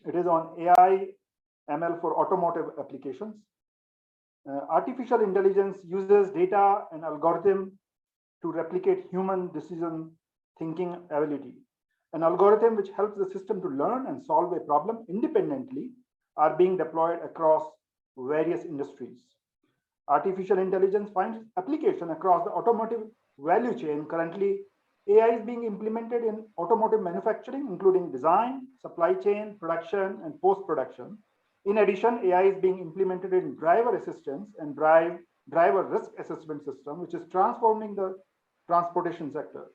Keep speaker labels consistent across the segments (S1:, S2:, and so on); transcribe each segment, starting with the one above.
S1: It is on AI ML for automotive applications. Artificial intelligence uses data and algorithm to replicate human decision thinking ability. An algorithm which helps the system to learn and solve a problem independently are being deployed across various industries. Artificial intelligence finds application across the automotive value chain. Currently, AI is being implemented in automotive manufacturing, including design, supply chain, production, and post-production. In addition, AI is being implemented in driver assistance and driver risk assessment system, which is transforming the transportation sector.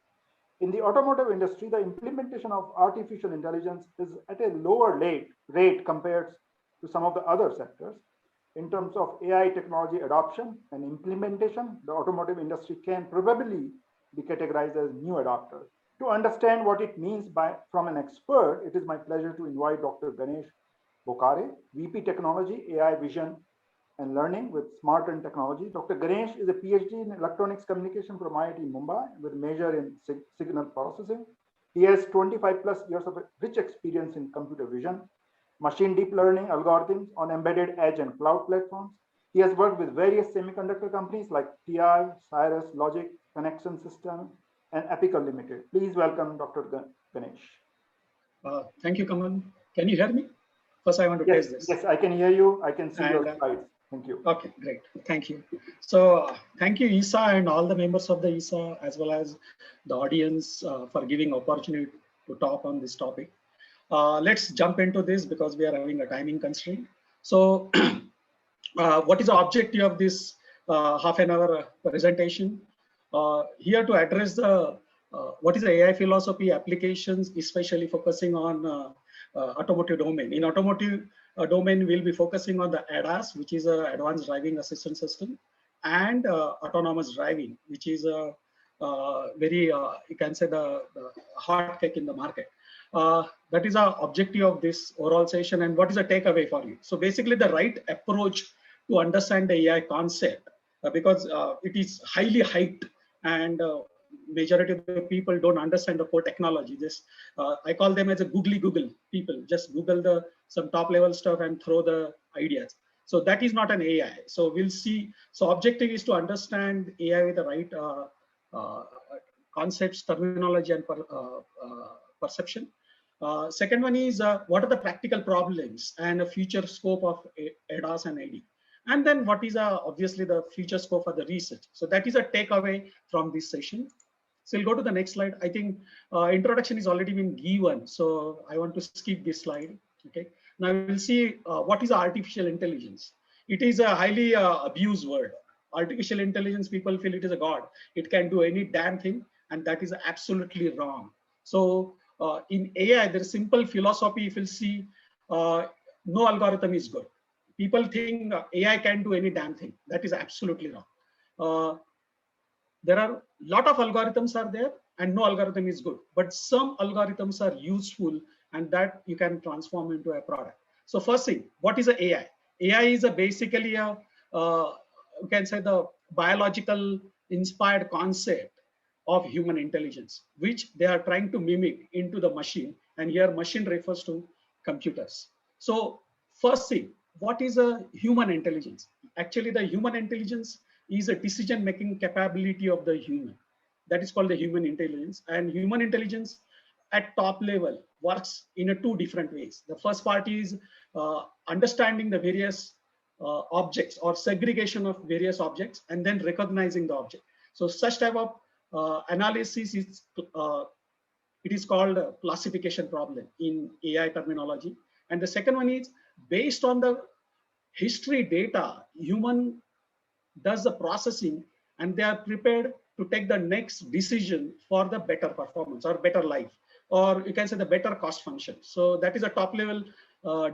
S1: In the automotive industry, the implementation of artificial intelligence is at a lower rate compared to some of the other sectors. In terms of AI technology adoption and implementation, the automotive industry can probably be categorized as new adopter. To understand what it means from an expert, it is my pleasure to invite Dr. Ganesh Bokare, VP Technology, AI Vision and Learning with Smartron Technology. Dr. Ganesh is a PhD in Electronics Communication from IIT Mumbai with major in signal processing. He has 25 plus years of rich experience in computer vision, machine deep learning algorithms on embedded edge and cloud platforms. He has worked with various semiconductor companies like TI, Cirrus, Logic, Connection System, and Apical Limited. Please welcome Dr. Ganesh.
S2: Thank you, Kamal. Can you hear me? First, I want to test this.
S1: Yes, I can hear you. I can see your slides. Thank you.
S2: Okay, great. Thank you. So thank you, ESA, and all the members of the ESA, as well as the audience for giving opportunity to talk on this topic. Let's jump into this because we are having a timing constraint. So what is the objective of this half an hour presentation? Here to address the what is the AI philosophy applications, especially focusing on automotive domain. In automotive domain, we'll be focusing on the ADAS, which is a advanced driving assistance system, and autonomous driving, which is a very you can say the hot cake in the market. That is our objective of this oral session, and what is the takeaway for you? So basically, the right approach to understand the AI concept, because it is highly hyped, and majority of the people don't understand the core technology. Just I call them as a googly Google people. Just Google some top level stuff and throw the ideas. So that is not an AI. So we'll see. So objective is to understand AI with the right concepts, terminology, and perception. Second one is what are the practical problems and the future scope of ADAS and AD. And then what is obviously the future scope for the research. So that is a takeaway from this session. So we'll go to the next slide. I think introduction is already been given. So I want to skip this slide. Okay. Now we'll see what is artificial intelligence. It is a highly abused word. Artificial intelligence, people feel it is a god. It can do any damn thing, and that is absolutely wrong. So in AI, there is simple philosophy. If you'll see, no algorithm is good. People think AI can do any damn thing. That is absolutely wrong. There are a lot of algorithms are there, and no algorithm is good. But some algorithms are useful, and that you can transform into a product. So first thing, what is a AI? AI is basically a you can say the biological inspired concept of human intelligence, which they are trying to mimic into the machine. And here machine refers to computers. So first thing, what is a human intelligence? Actually, the human intelligence is a decision-making capability of the human. That is called the human intelligence. And human intelligence at top level works in two different ways. The first part is understanding the various objects or segregation of various objects, and then recognizing the object. So such type of analysis is it is called a classification problem in AI terminology. And the second one is based on the history data, human does the processing, and they are prepared to take the next decision for the better performance or better life, or you can say the better cost function. So that is a top level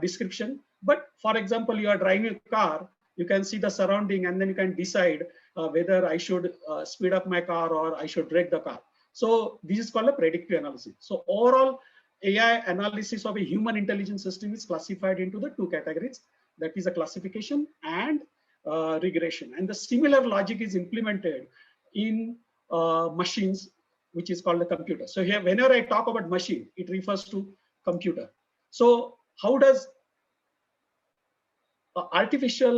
S2: description. But for example, you are driving a car, you can see the surrounding, and then you can decide whether I should speed up my car or I should brake the car. So this is called a predictive analysis. So overall, AI analysis of a human intelligence system is classified into the two categories. That is a classification and regression. And the similar logic is implemented in machines, which is called a computer. So here, whenever I talk about machine, it refers to computer. So how does artificial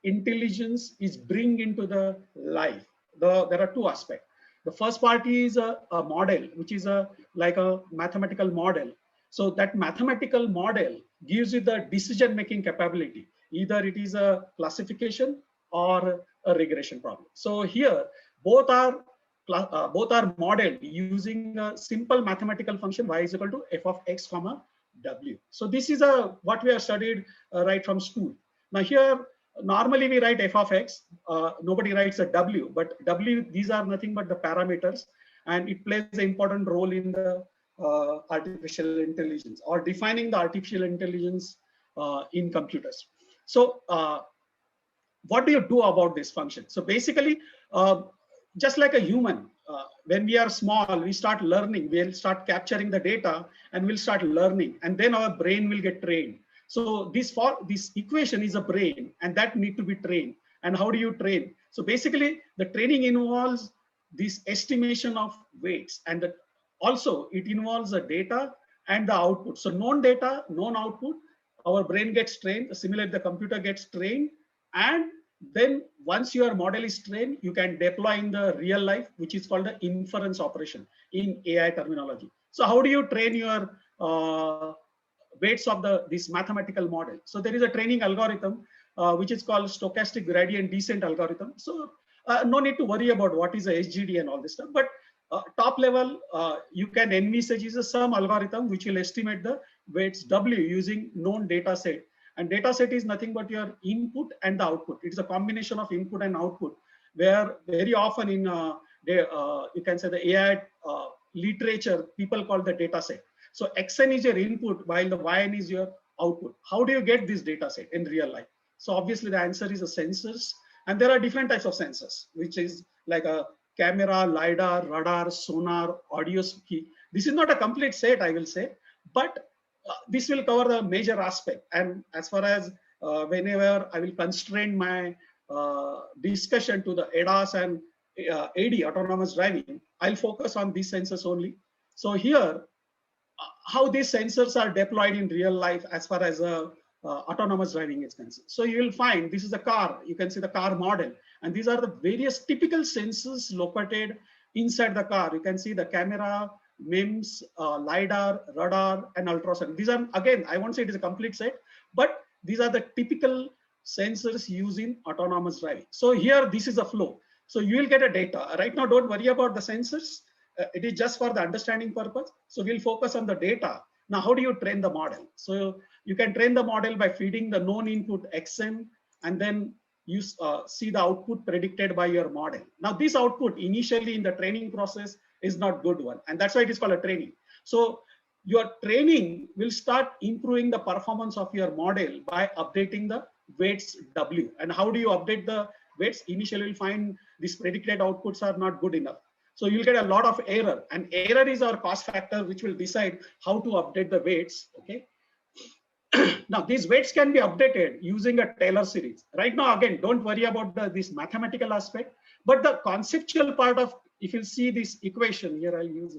S2: intelligence is bring into the life? There are two aspects. The first part is a model, which is like a mathematical model. So that mathematical model gives you the decision-making capability. Either it is a classification or a regression problem. So here, both are modeled using a simple mathematical function y is equal to f of x comma w. So this is what we have studied right from school. Now here, normally we write f of x. Nobody writes a w, but w, these are nothing but the parameters, and it plays an important role in the artificial intelligence or defining the artificial intelligence in computers. So what do you do about this function? So basically, just like a human, when we are small, we start learning, we'll start capturing the data and we'll start learning, and then our brain will get trained. So this equation is a brain, and that need to be trained. And how do you train? So basically, the training involves this estimation of weights, and also it involves the data and the output. So known data, known output, our brain gets trained. Similarly, the computer gets trained, and then once your model is trained, you can deploy in the real life, which is called the inference operation in AI terminology. So how do you train your weights of this mathematical model? So there is a training algorithm which is called stochastic gradient descent algorithm. So no need to worry about what is a SGD and all this stuff, but top level, you can envisage is some algorithm which will estimate the weights W using known data set. And data set is nothing but your input and the output. It is a combination of input and output, where very often in you can say the AI literature, people call the data set. So Xn is your input while the Yn is your output. How do you get this data set in real life? So obviously the answer is the sensors. And there are different types of sensors, which is like a camera, LiDAR, radar, sonar, audio key. This is not a complete set, I will say, but this will cover the major aspect. And as far as whenever I will constrain my discussion to the ADAS and AD, autonomous driving, I'll focus on these sensors only. So here, how these sensors are deployed in real life as far as autonomous driving is concerned. So you will find this is a car. You can see the car model. And these are the various typical sensors located inside the car. You can see the camera, MEMS, LiDAR, radar, and ultrasound. These are, again, I won't say it is a complete set, but these are the typical sensors used in autonomous driving. So here, this is a flow. So you will get a data. Right now, don't worry about the sensors. It is just for the understanding purpose. So we'll focus on the data. Now, how do you train the model? So you can train the model by feeding the known input Xn, and then you see the output predicted by your model. Now, this output initially in the training process is not good one, and that's why it is called a training. So your training will start improving the performance of your model by updating the weights W. And how do you update the weights? Initially, you'll find these predicted outputs are not good enough. So you'll get a lot of error, and error is our cost factor, which will decide how to update the weights. Okay. Now, these weights can be updated using a Taylor series. Right now, again, don't worry about this mathematical aspect, but the conceptual part of, if you see this equation here, I'll use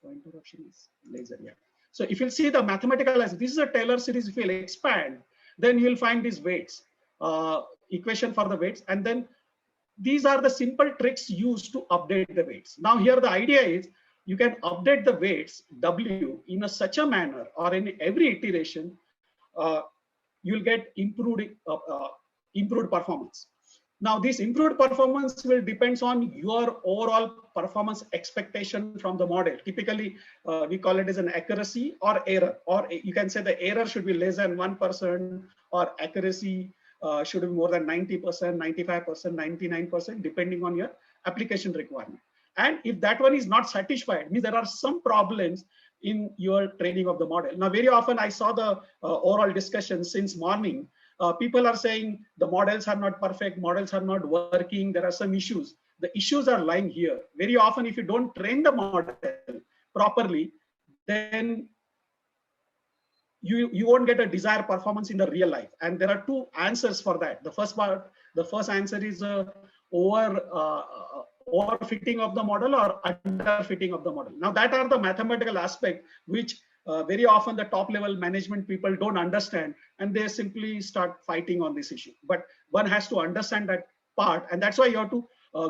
S2: pointer option is laser. Yeah. So if you see the mathematical aspect, this is a Taylor series. If you'll expand, then you'll find these weights, equation for the weights, and then these are the simple tricks used to update the weights. Now here the idea is you can update the weights W in such a manner, or in every iteration, you'll get improved performance. Now this improved performance will depend on your overall performance expectation from the model. Typically, we call it as an accuracy or error, or you can say the error should be less than 1%, or accuracy should be more than 90%, 95%, 99%, depending on your application requirement. And if that one is not satisfied, means there are some problems in your training of the model. Now, very often I saw the oral discussion since morning. People are saying the models are not perfect, models are not working, there are some issues. The issues are lying here. Very often, if you don't train the model properly, then you won't get a desired performance in the real life. And there are two answers for that. The first answer is overfitting of the model or underfitting of the model. Now that are the mathematical aspect which very often the top level management people don't understand, and they simply start fighting on this issue. But one has to understand that part, and that's why you have to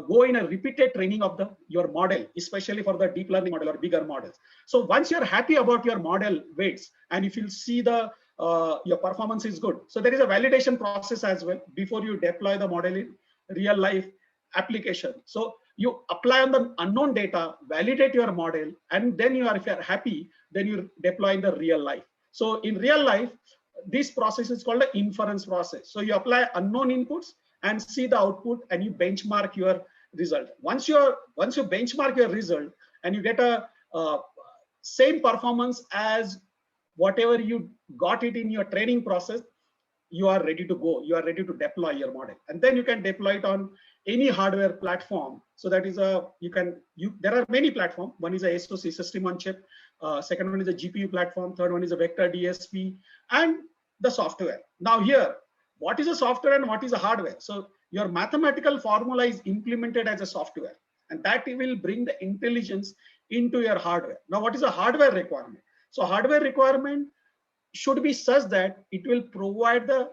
S2: go in a repeated training of your model, especially for the deep learning model or bigger models. So once you're happy about your model weights, and if you see your performance is good, so there is a validation process as well before you deploy the model in real life application. So you apply on the unknown data, validate your model, and then if you're happy, then you deploy in the real life. So in real life, this process is called the inference process. So you apply unknown inputs and see the output, and you benchmark your result. Once you benchmark your result and you get a same performance as whatever you got it in your training process, you are ready to go. You are ready to deploy your model, and then you can deploy it on any hardware platform. So that is there are many platforms. One is a SoC, system on chip. Second one is a GPU platform. Third one is a vector DSP, and the software. Now here, what is a software and what is a hardware? So your mathematical formula is implemented as a software, and that will bring the intelligence into your hardware. Now, what is a hardware requirement? So hardware requirement should be such that it will provide the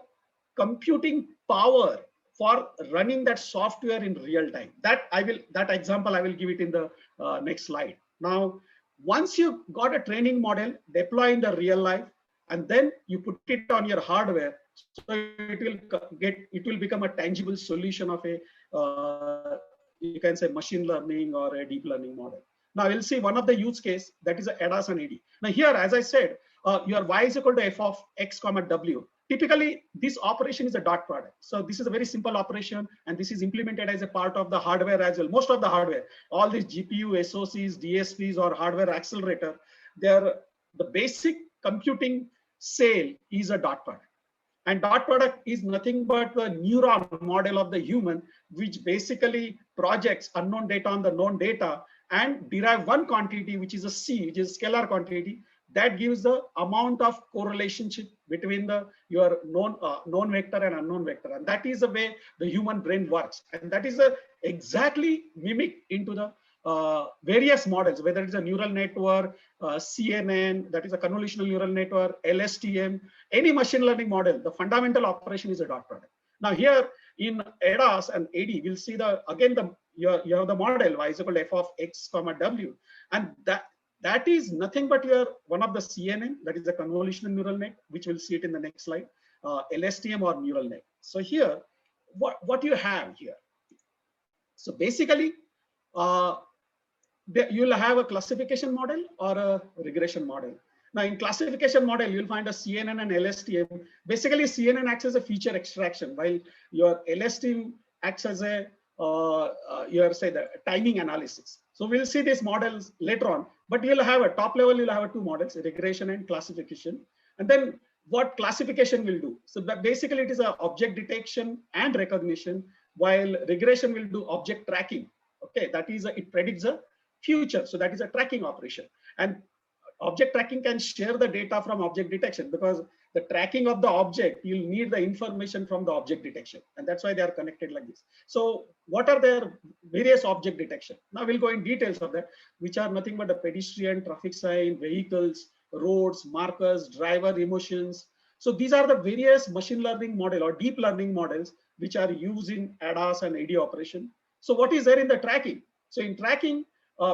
S2: computing power for running that software in real time. That example I will give it in the next slide. Now, once you got a training model, deploy in the real life, and then you put it on your hardware, so it will become a tangible solution of a you can say machine learning or a deep learning model. Now we'll see one of the use case, that is a ADAS and AD. Now here, as I said, your y is equal to f of x comma w. Typically, this operation is a dot product. So this is a very simple operation, and this is implemented as a part of the hardware as well. Most of the hardware, all these GPU, SoCs, DSPs, or hardware accelerator, the basic computing cell is a dot product. And dot product is nothing but the neuron model of the human, which basically projects unknown data on the known data and derive one quantity, which is a C, which is scalar quantity, that gives the amount of correlation between your known vector and unknown vector. And that is the way the human brain works. And that is exactly mimic into the various models, whether it's a neural network, CNN, that is a convolutional neural network, LSTM, any machine learning model, the fundamental operation is a dot product. Now here in ADAS and AD, we'll see you have the model y is equal to f of x comma w, and that is nothing but one of the CNN, that is a convolutional neural net, which we'll see it in the next slide, LSTM or neural net. So here, what you have here? So basically, you'll have a classification model or a regression model. Now in classification model, you'll find a CNN and LSTM. Basically, CNN acts as a feature extraction, while your LSTM acts as a the timing analysis. So we'll see these models later on, but you'll have a top level, you'll have two models, regression and classification. And then what classification will do? So basically it is an object detection and recognition, while regression will do object tracking. Okay, that is it predicts the future. So that is a tracking operation. And object tracking can share the data from object detection, because the tracking of the object, you'll need the information from the object detection. And that's why they are connected like this. So what are their various object detection? Now we'll go in details of that, which are nothing but the pedestrian, traffic sign, vehicles, roads, markers, driver emotions. So these are the various machine learning model or deep learning models which are used in ADAS and AD operation. So what is there in the tracking? So in tracking,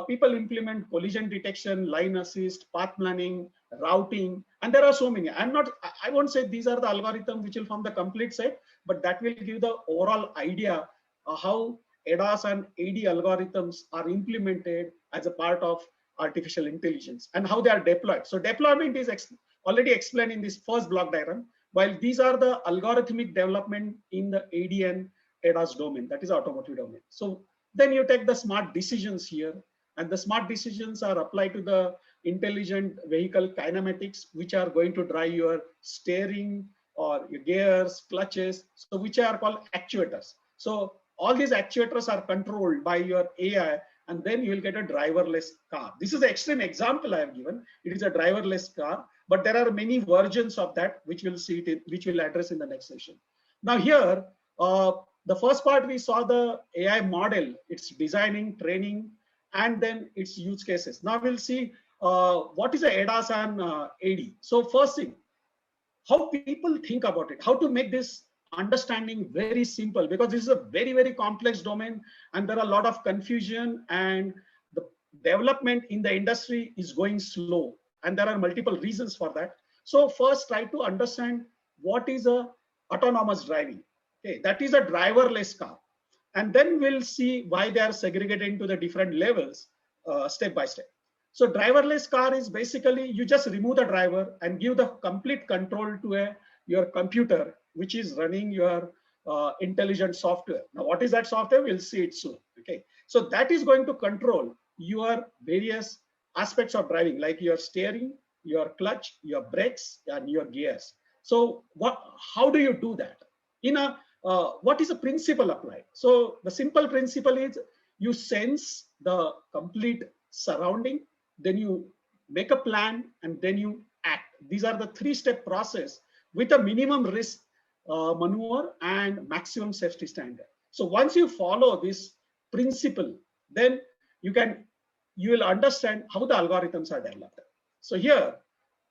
S2: people implement collision detection, line assist, path planning, routing, and there are so many. I won't say these are the algorithms which will form the complete set, but that will give the overall idea how ADAS and AD algorithms are implemented as a part of artificial intelligence and how they are deployed. So deployment is already explained in this first block diagram, while these are the algorithmic development in the AD and ADAS domain, that is automotive domain. So then you take the smart decisions here, and the smart decisions are applied to the intelligent vehicle kinematics, which are going to drive your steering or your gears, clutches, so which are called actuators. So all these actuators are controlled by your AI, and then you will get a driverless car. This is an extreme example I have given. It is a driverless car, but there are many versions of that, which we'll see which we'll address in the next session. Now here, the first part we saw the AI model, its designing, training, and then its use cases. Now we'll see what is the ADAS and AD. So first thing, how people think about it, how to make this understanding very simple, because this is a very, very complex domain and there are a lot of confusion and the development in the industry is going slow and there are multiple reasons for that. So first try to understand what is a autonomous driving. Okay, that is a driverless car. And then we'll see why they are segregated into the different levels step by step. So driverless car is basically you just remove the driver and give the complete control to your computer, which is running your intelligent software. Now, what is that software? We'll see it soon. Okay, so that is going to control your various aspects of driving, like your steering, your clutch, your brakes, and your gears. So how do you do that? What is the principle applied? So the simple principle is you sense the complete surrounding, then you make a plan, and then you act. These are the three-step process with a minimum risk maneuver and maximum safety standard. So once you follow this principle, then you will understand how the algorithms are developed. So here,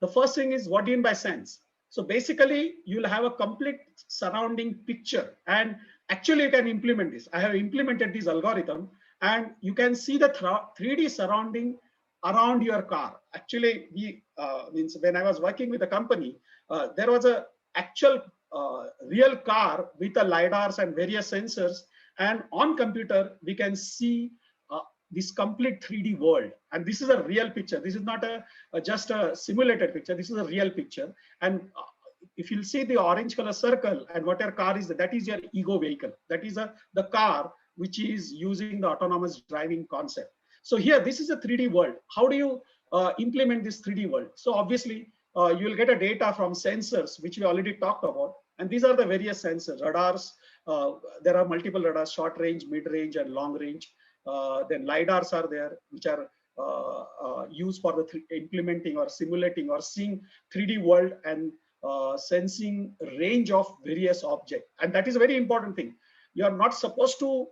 S2: the first thing is what do you mean by sense? So basically, you'll have a complete surrounding picture, and actually you can implement this. I have implemented this algorithm, and you can see the 3D surrounding around your car. Actually, means when I was working with a company, there was a actual real car with the LiDARs and various sensors, and on computer we can see this complete 3D world. And this is a real picture. This is not just a simulated picture. This is a real picture. And if you'll see the orange color circle and what your car is, that is your ego vehicle. That is the car which is using the autonomous driving concept. So here, this is a 3D world. How do you implement this 3D world? So obviously, you will get a data from sensors, which we already talked about. And these are the various sensors, radars. There are multiple radars, short range, mid range, and long range. Then LiDARs are there, which are used for the implementing or simulating or seeing 3D world and sensing range of various objects. And that is a very important thing. You are not supposed to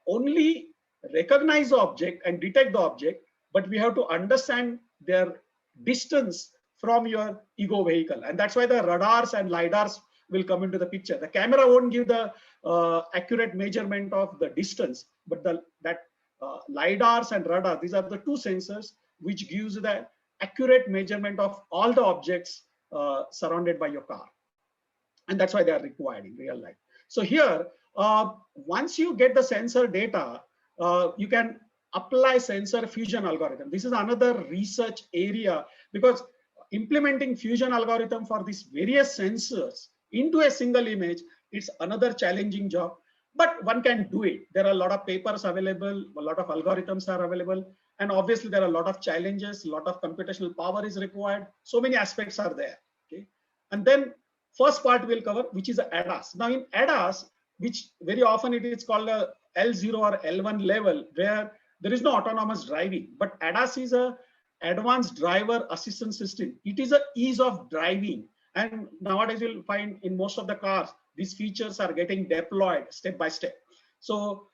S2: only recognize the object and detect the object, but we have to understand their distance from your ego vehicle. And that's why the radars and LiDARs will come into the picture. The camera won't give the accurate measurement of the distance, but LiDARs and radar, these are the two sensors which gives the accurate measurement of all the objects surrounded by your car. And that's why they are required in real life. So here, once you get the sensor data, you can apply sensor fusion algorithm. This is another research area, because implementing fusion algorithm for these various sensors into a single image, it's another challenging job, but one can do it. There are a lot of papers available, a lot of algorithms are available, and obviously there are a lot of challenges, a lot of computational power is required. So many aspects are there. Okay, and then first part we'll cover, which is ADAS. Now in ADAS, which very often it is called a L0 or L1 level, where there is no autonomous driving, but ADAS is a advanced driver assistance system. It is a ease of driving. And nowadays you'll find in most of the cars, these features are getting deployed step by step. So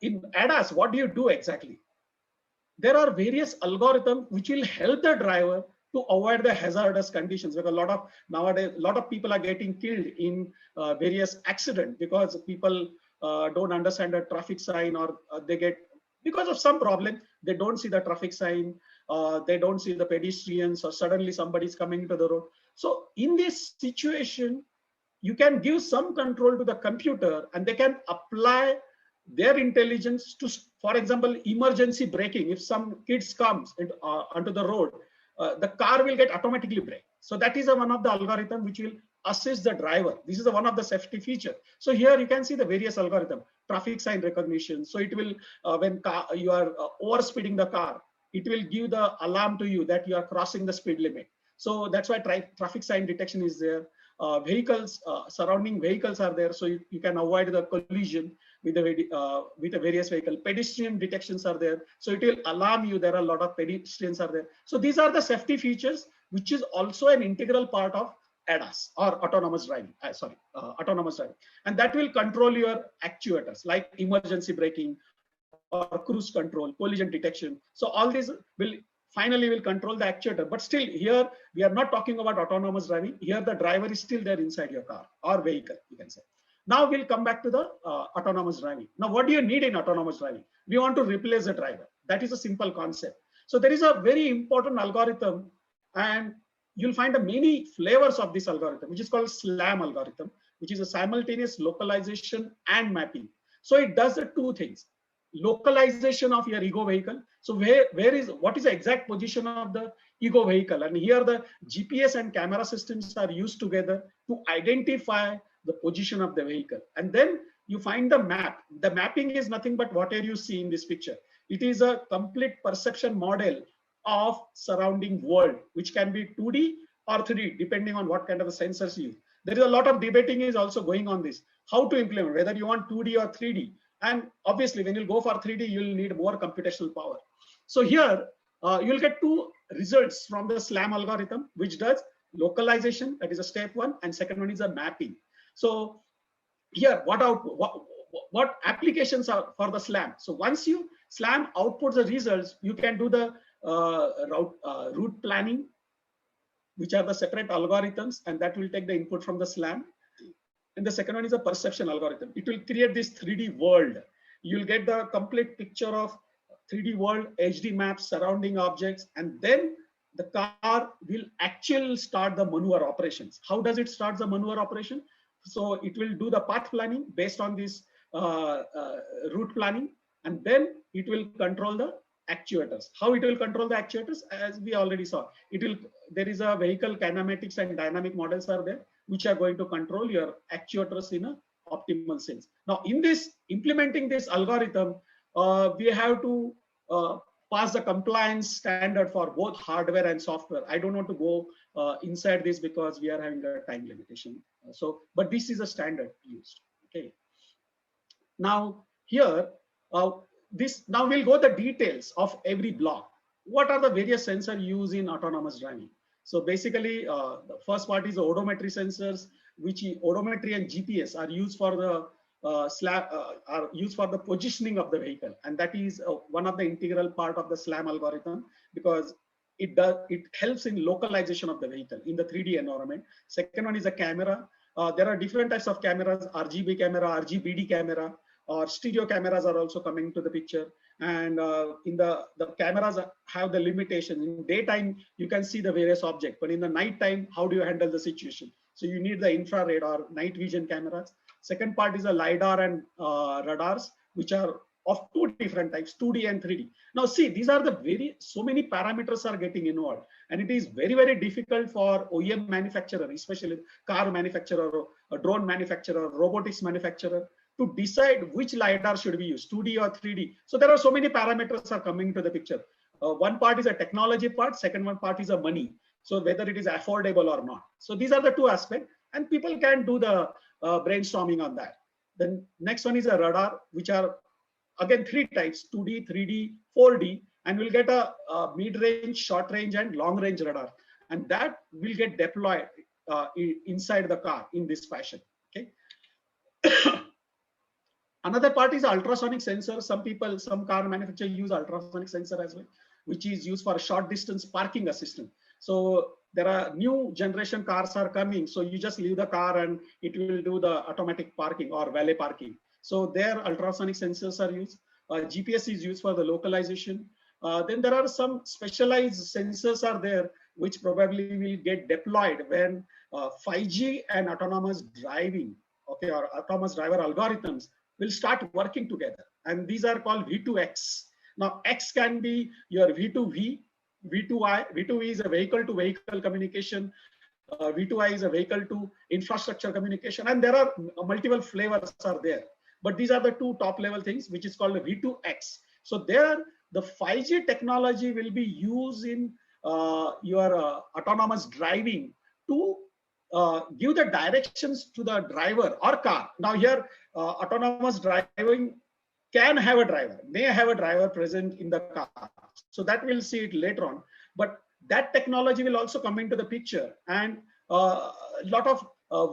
S2: in ADAS, what do you do exactly? There are various algorithms which will help the driver to avoid the hazardous conditions, because nowadays a lot of people are getting killed in various accidents because people don't understand the traffic sign, or they get, because of some problem, they don't see the traffic sign, they don't see the pedestrians, or suddenly somebody's coming into the road. So in this situation, you can give some control to the computer and they can apply their intelligence to, for example, emergency braking. If some kids comes onto the road, the car will get automatically brake. So that is one of the algorithm which will assist the driver. This is one of the safety feature. So here you can see the various algorithm, traffic sign recognition. So it will, when you are overspeeding the car, it will give the alarm to you that you are crossing the speed limit. So that's why traffic sign detection is there. Vehicles, surrounding vehicles are there, so you can avoid the collision with the various vehicle. Pedestrian detections are there, so it will alarm you there are a lot of pedestrians are there. So these are the safety features, which is also an integral part of ADAS or autonomous driving, autonomous driving. And that will control your actuators like emergency braking or cruise control, collision detection. So all these will finally will control the actuator. But still here, we are not talking about autonomous driving. Here the driver is still there inside your car or vehicle, you can say. Now we'll come back to the autonomous driving. Now, what do you need in autonomous driving? We want to replace the driver. That is a simple concept. So there is a very important algorithm, and you'll find many flavors of this algorithm, which is called SLAM algorithm, which is a simultaneous localization and mapping. So it does the two things: localization of your ego vehicle. So what is the exact position of the ego vehicle? And here the GPS and camera systems are used together to identify the position of the vehicle. And then you find the map. The mapping is nothing but whatever you see in this picture. It is a complete perception model of surrounding world, which can be 2D or 3D, depending on what kind of sensors you use. There is a lot of debating is also going on this, how to implement, whether you want 2D or 3D. And obviously, when you go for 3D, you'll need more computational power. So here, you'll get two results from the SLAM algorithm, which does localization, that is a step one, and second one is a mapping. So here, what applications are for the SLAM? So once you SLAM outputs the results, you can do the route planning, which are the separate algorithms, and that will take the input from the SLAM. And the second one is a perception algorithm. It will create this 3D world. You'll get the complete picture of 3D world, HD maps, surrounding objects, and then the car will actually start the maneuver operations. How does it start the maneuver operation? So it will do the path planning based on this route planning, and then it will control the actuators. How it will control the actuators? As we already saw, there is a vehicle kinematics and dynamic models are there, which are going to control your actuators in a optimal sense. Now, in this implementing this algorithm, we have to pass the compliance standard for both hardware and software. I don't want to go inside this because we are having a time limitation. But this is a standard used. Okay. Now here, now we'll go the details of every block. What are the various sensors used in autonomous driving? So basically, the first part is the odometry sensors, which odometry and GPS are used for the positioning of the vehicle, and that is one of the integral part of the SLAM algorithm, because it helps in localization of the vehicle in the 3D environment. Second one is a camera. There are different types of cameras: RGB camera, RGBD camera, or stereo cameras are also coming to the picture. And in the cameras have the limitation. In daytime, you can see the various objects, but in the night time, how do you handle the situation? So you need the infrared or night vision cameras. Second part is a LiDAR and radars, which are of two different types, 2D and 3D. Now see, these are so many parameters are getting involved, and it is very, very difficult for OEM manufacturer, especially car manufacturer, a drone manufacturer, robotics manufacturer, to decide which LiDAR should be used, 2D or 3D. So there are so many parameters are coming to the picture. One part is a technology part, second one part is a money. So whether it is affordable or not. So these are the two aspects, and people can do the brainstorming on that. Then next one is a radar, which are again three types: 2D, 3D, 4D, and we'll get a mid-range, short-range, and long-range radar, and that will get deployed inside the car in this fashion. Okay. Another part is ultrasonic sensor. Some car manufacturers use ultrasonic sensor as well, which is used for short distance parking assistance. So there are new generation cars are coming. So you just leave the car and it will do the automatic parking or valet parking. So there ultrasonic sensors are used. GPS is used for the localization. Then there are some specialized sensors are there, which probably will get deployed when 5G and autonomous driving, okay, or autonomous driver algorithms will start working together. And these are called V2X. Now, X can be your V2V, V2I. V2V is a vehicle to vehicle communication. V2I is a vehicle to infrastructure communication. And there are multiple flavors are there. But these are the two top level things, which is called a V2X. So there, the 5G technology will be used in your autonomous driving to give the directions to the driver or car. Now here, autonomous driving can have a driver, may have a driver present in the car. So that we'll see it later on. But that technology will also come into the picture, and a lot of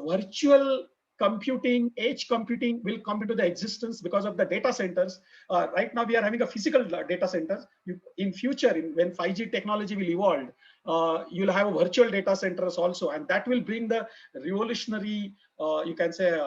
S2: virtual computing, edge computing will come into the existence because of the data centers. Right now, we are having a physical data centers. In future, when 5G technology will evolve, you'll have virtual data centers also, and that will bring the revolutionary, you can say,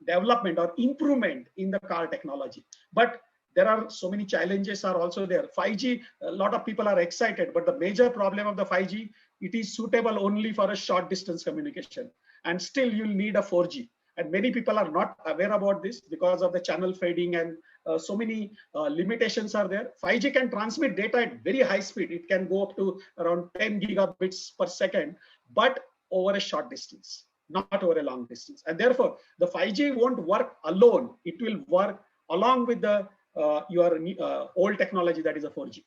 S2: development or improvement in the car technology. But there are so many challenges are also there. 5G, a lot of people are excited, but the major problem of the 5G, it is suitable only for a short distance communication. And still you'll need a 4G. And many people are not aware about this because of the channel fading and so many limitations are there. 5G can transmit data at very high speed. It can go up to around 10 gigabits per second, but over a short distance, not over a long distance. And therefore, the 5G won't work alone. It will work along with the your old technology, that is a 4G.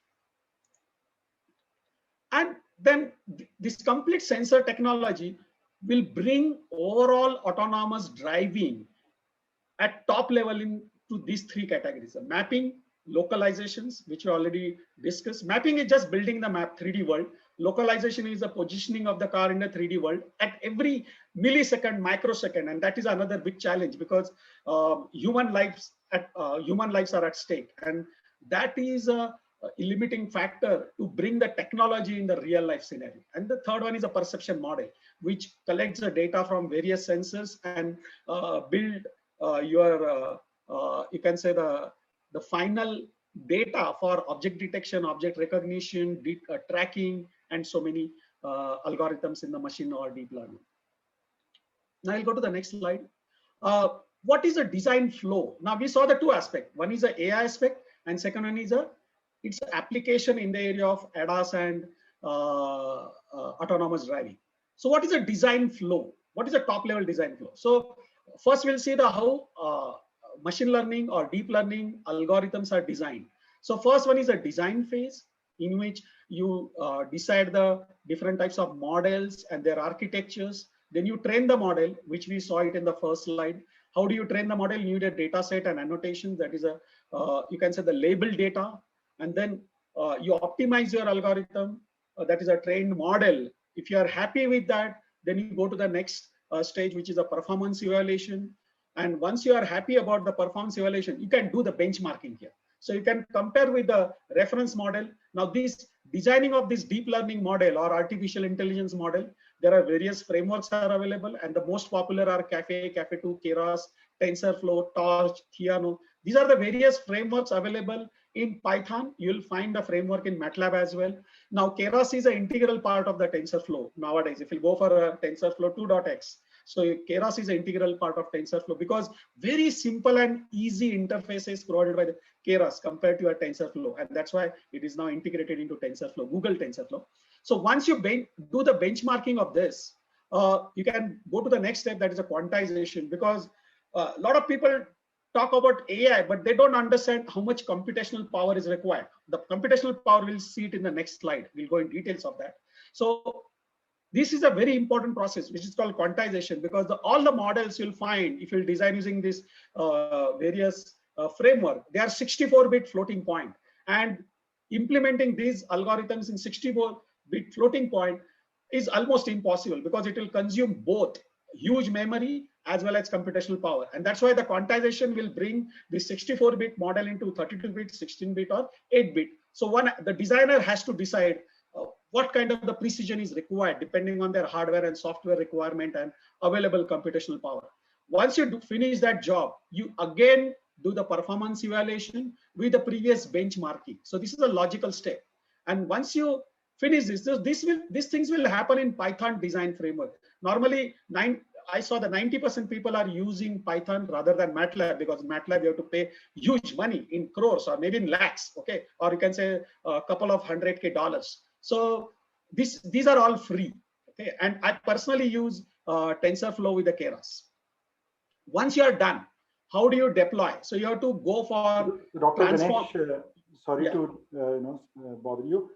S2: And then this complete sensor technology will bring overall autonomous driving at top level into these three categories: mapping, localizations, which we already discussed. Mapping is just building the map, 3D world. Localization is the positioning of the car in the 3D world at every millisecond, microsecond, and that is another big challenge because human lives are at stake, and that is a limiting factor to bring the technology in the real life scenario. And the third one is a perception model, which collects the data from various sensors and build you can say the final data for object detection, object recognition, tracking, and so many algorithms in the machine or deep learning. Now I'll go to the next slide. What is a design flow? Now we saw the two aspects. One is the AI aspect, and second one is its application in the area of ADAS and autonomous driving. So what is a design flow? What is a top level design flow? So first we'll see how machine learning or deep learning algorithms are designed. So first one is a design phase, in which you decide the different types of models and their architectures. Then you train the model, which we saw it in the first slide. How do you train the model? You need a data set and annotation. That is you can say the label data. And then you optimize your algorithm. That is a trained model. If you are happy with that, then you go to the next stage, which is a performance evaluation. And once you are happy about the performance evaluation, you can do the benchmarking here. So you can compare with the reference model. Now this designing of this deep learning model or artificial intelligence model, there are various frameworks are available, and the most popular are Caffe, Caffe2, Keras, TensorFlow, Torch, Theano. These are the various frameworks available in Python. You'll find the framework in MATLAB as well. Now Keras is an integral part of the TensorFlow nowadays. If you go for a TensorFlow 2.x, so Keras is an integral part of TensorFlow because very simple and easy interfaces provided by the Keras compared to a TensorFlow, and that's why it is now integrated into TensorFlow, Google TensorFlow. So once you do the benchmarking of this, you can go to the next step, that is a quantization, because a lot of people talk about AI, but they don't understand how much computational power is required. The computational power, we'll see it in the next slide. We'll go in details of that. So this is a very important process, which is called quantization, because all the models you'll find, if you design using this various framework, they are 64-bit floating point. And implementing these algorithms in 64-bit floating point is almost impossible because it will consume both huge memory as well as computational power. And that's why the quantization will bring the 64-bit model into 32-bit, 16-bit, or 8-bit. So the designer has to decide what kind of the precision is required depending on their hardware and software requirement and available computational power. Once you finish that job, you again do the performance evaluation with the previous benchmarking. So this is a logical step. And once you finish this, these things will happen in Python design framework. Normally, I saw the 90% people are using Python rather than MATLAB, because MATLAB you have to pay huge money in crores or maybe in lakhs, okay? Or you can say a couple of $100K. So these are all free, okay? And I personally use TensorFlow with the Keras. Once you are done, how do you deploy? So you have to go for
S1: Dr. Ganesh, sorry to bother you.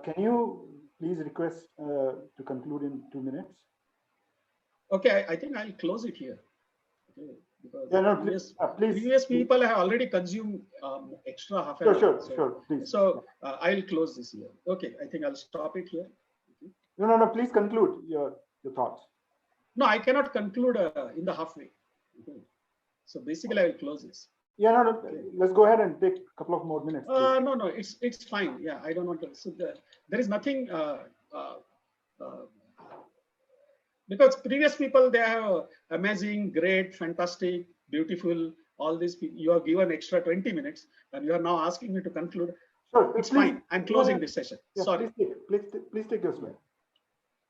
S1: Can you please request to conclude in 2 minutes?
S2: Okay, I think I'll close it here. Okay, because
S1: please.
S2: Previous people have already consumed extra half an hour.
S1: Sure, please.
S2: So I'll close this here. Okay, I think I'll stop it here.
S1: No, please conclude. your thoughts.
S2: No, I cannot conclude in the halfway. Okay. So basically, I will close this.
S1: Yeah, no, let's go ahead and take a couple of more minutes.
S2: No, it's fine. Yeah, I don't want to. So there is nothing because previous people, they are amazing, great, fantastic, beautiful. All these people, you have given extra 20 minutes, and you are now asking me to conclude.
S1: Sure,
S2: It's
S1: please,
S2: fine. I'm closing this session.
S1: yeah,
S2: Sorry.
S1: Please take your swing.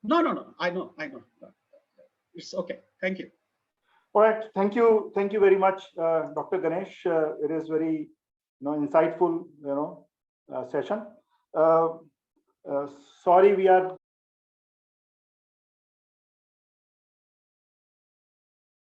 S2: No. I know. It's okay. Thank you.
S1: All right, thank you very much, Dr. Ganesh. It is very, insightful, session. Sorry, we are